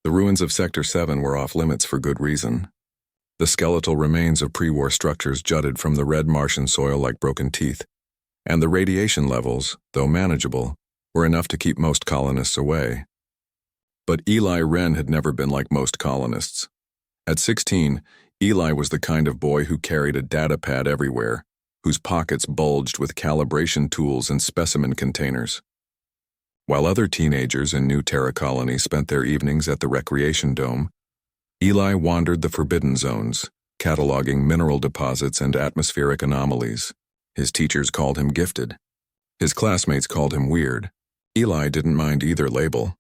The ruins of Sector 7 were off limits for good reason. The skeletal remains of pre-war structures jutted from the red Martian soil like broken teeth, and the radiation levels, though manageable, were enough to keep most colonists away. But Eli Wren had never been like most colonists. At 16, Eli was the kind of boy who carried a data pad everywhere, whose pockets bulged with calibration tools and specimen containers. While other teenagers in New Terra Colony spent their evenings at the recreation dome, Eli wandered the forbidden zones, cataloging mineral deposits and atmospheric anomalies. His teachers called him gifted. His classmates called him weird. Eli didn't mind either label.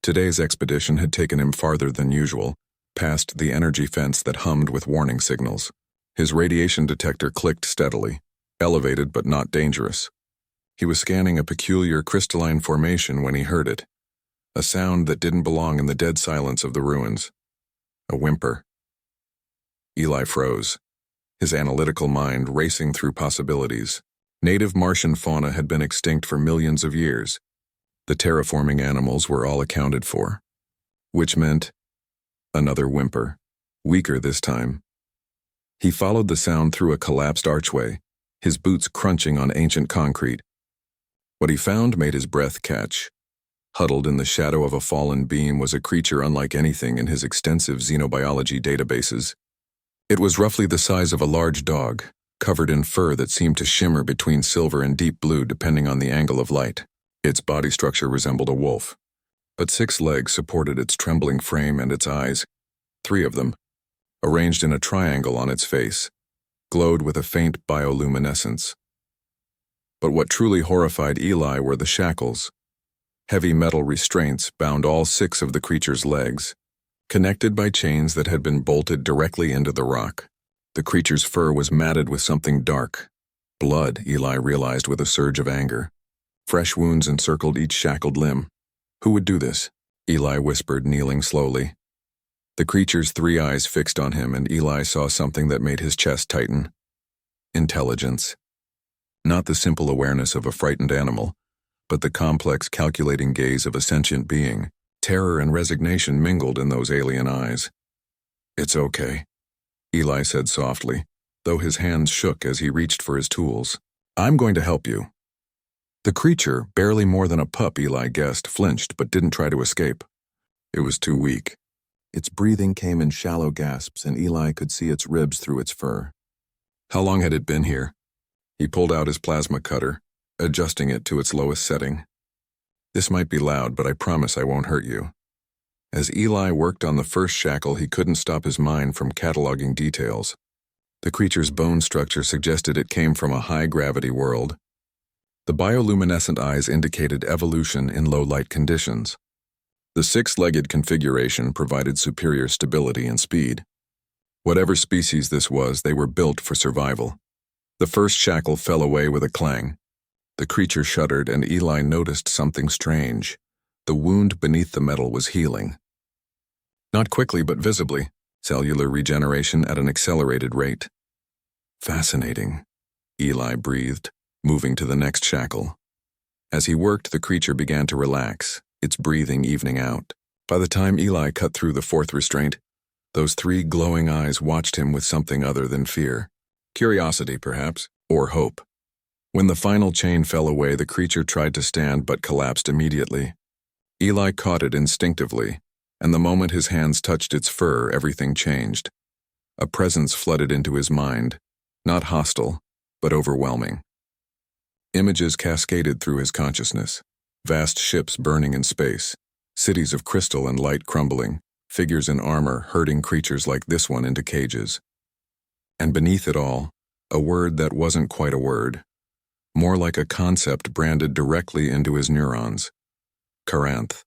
Today's expedition had taken him farther than usual, past the energy fence that hummed with warning signals. His radiation detector clicked steadily, elevated but not dangerous. He was scanning a peculiar crystalline formation when he heard it, a sound that didn't belong in the dead silence of the ruins. A whimper. Eli froze, his analytical mind racing through possibilities. Native Martian fauna had been extinct for millions of years. The terraforming animals were all accounted for, which meant another whimper, weaker this time. He followed the sound through a collapsed archway, his boots crunching on ancient concrete. What he found made his breath catch. Huddled in the shadow of a fallen beam was a creature unlike anything in his extensive xenobiology databases. It was roughly the size of a large dog, covered in fur that seemed to shimmer between silver and deep blue depending on the angle of light. Its body structure resembled a wolf, but 6 legs supported its trembling frame and its eyes, 3 of them, arranged in a triangle on its face, glowed with a faint bioluminescence. But what truly horrified Eli were the shackles. Heavy metal restraints bound all 6 of the creature's legs, connected by chains that had been bolted directly into the rock. The creature's fur was matted with something dark. Blood, Eli realized with a surge of anger. Fresh wounds encircled each shackled limb. Who would do this? Eli whispered, kneeling slowly. The creature's 3 eyes fixed on him, and Eli saw something that made his chest tighten. Intelligence. Not the simple awareness of a frightened animal, but the complex, calculating gaze of a sentient being. Terror and resignation mingled in those alien eyes. "It's okay," Eli said softly, though his hands shook as he reached for his tools. "I'm going to help you." The creature, barely more than a pup, Eli guessed, flinched but didn't try to escape. It was too weak. Its breathing came in shallow gasps, and Eli could see its ribs through its fur. How long had it been here? He pulled out his plasma cutter, adjusting it to its lowest setting. "This might be loud, but I promise I won't hurt you." As Eli worked on the first shackle, he couldn't stop his mind from cataloging details. The creature's bone structure suggested it came from a high-gravity world. The bioluminescent eyes indicated evolution in low-light conditions. The 6-legged configuration provided superior stability and speed. Whatever species this was, they were built for survival. The first shackle fell away with a clang. The creature shuddered, and Eli noticed something strange. The wound beneath the metal was healing. Not quickly, but visibly. Cellular regeneration at an accelerated rate. "Fascinating," Eli breathed, moving to the next shackle. As he worked, the creature began to relax, its breathing evening out. By the time Eli cut through the 4th restraint, those 3 glowing eyes watched him with something other than fear. Curiosity, perhaps, or hope. When the final chain fell away, the creature tried to stand but collapsed immediately. Eli caught it instinctively, and the moment his hands touched its fur, everything changed. A presence flooded into his mind, not hostile, but overwhelming. Images cascaded through his consciousness. Vast ships burning in space, cities of crystal and light crumbling, figures in armor herding creatures like this one into cages. And beneath it all, a word that wasn't quite a word. More like a concept branded directly into his neurons. Caranth.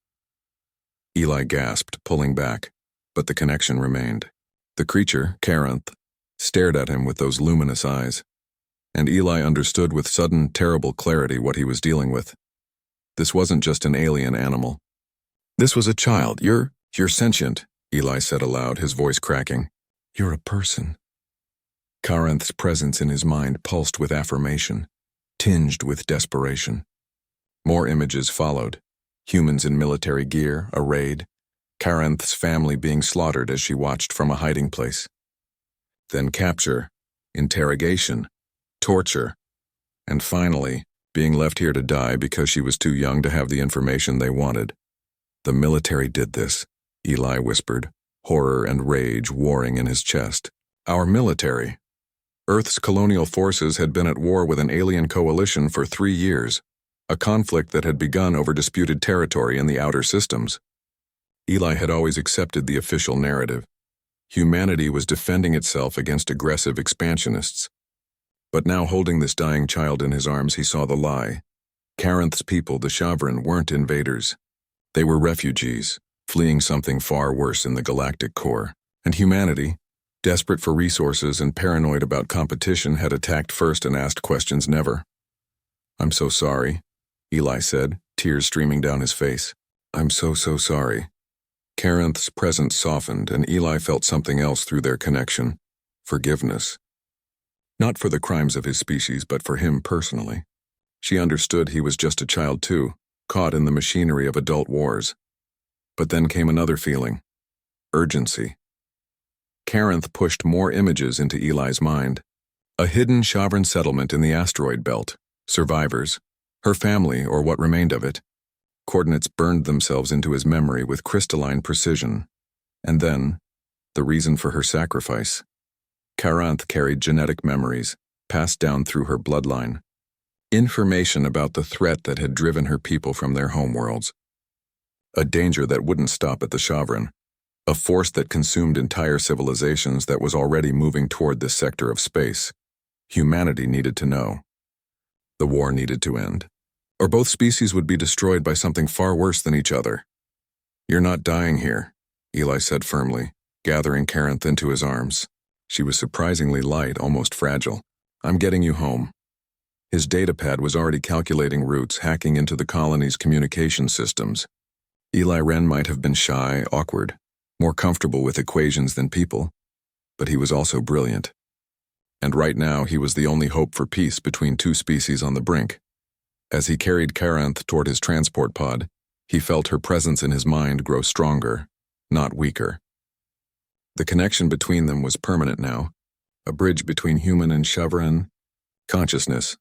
Eli gasped, pulling back, but the connection remained. The creature, Caranth, stared at him with those luminous eyes, and Eli understood with sudden, terrible clarity what he was dealing with. This wasn't just an alien animal. This was a child. You're sentient," Eli said aloud, his voice cracking. "You're a person." Caranth's presence in his mind pulsed with affirmation, tinged with desperation. More images followed. Humans in military gear, arrayed, Caranth's family being slaughtered as she watched from a hiding place. Then capture, interrogation, torture, and finally, being left here to die because she was too young to have the information they wanted. The military did this, Eli whispered, horror and rage warring in his chest. Our military. Earth's colonial forces had been at war with an alien coalition for 3 years, a conflict that had begun over disputed territory in the outer systems. Eli had always accepted the official narrative. Humanity was defending itself against aggressive expansionists. But now, holding this dying child in his arms, he saw the lie. Caranth's people, the Shavran, weren't invaders. They were refugees, fleeing something far worse in the galactic core. And humanity, desperate for resources and paranoid about competition, had attacked first and asked questions never. "I'm so sorry," Eli said, tears streaming down his face. "I'm so sorry." Caranth's presence softened, and Eli felt something else through their connection: forgiveness. Not for the crimes of his species, but for him personally. She understood he was just a child too, caught in the machinery of adult wars. But then came another feeling: urgency. Caranth pushed more images into Eli's mind. A hidden Shavran settlement in the asteroid belt, survivors, her family or what remained of it. Coordinates burned themselves into his memory with crystalline precision. And then, the reason for her sacrifice. Caranth carried genetic memories, passed down through her bloodline. Information about the threat that had driven her people from their homeworlds. A danger that wouldn't stop at the Shavran. A force that consumed entire civilizations that was already moving toward this sector of space. Humanity needed to know. The war needed to end, or both species would be destroyed by something far worse than each other. "You're not dying here," Eli said firmly, gathering Caranth into his arms. She was surprisingly light, almost fragile. "I'm getting you home." His datapad was already calculating routes, hacking into the colony's communication systems. Eli Wren might have been shy, awkward, more comfortable with equations than people, but he was also brilliant. And right now he was the only hope for peace between two species on the brink. As he carried Caranth toward his transport pod, he felt her presence in his mind grow stronger, not weaker. The connection between them was permanent now, a bridge between human and Shavran consciousness.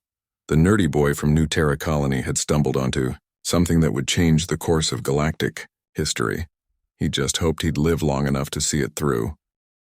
The nerdy boy from New Terra Colony had stumbled onto something that would change the course of galactic history. He just hoped he'd live long enough to see it through.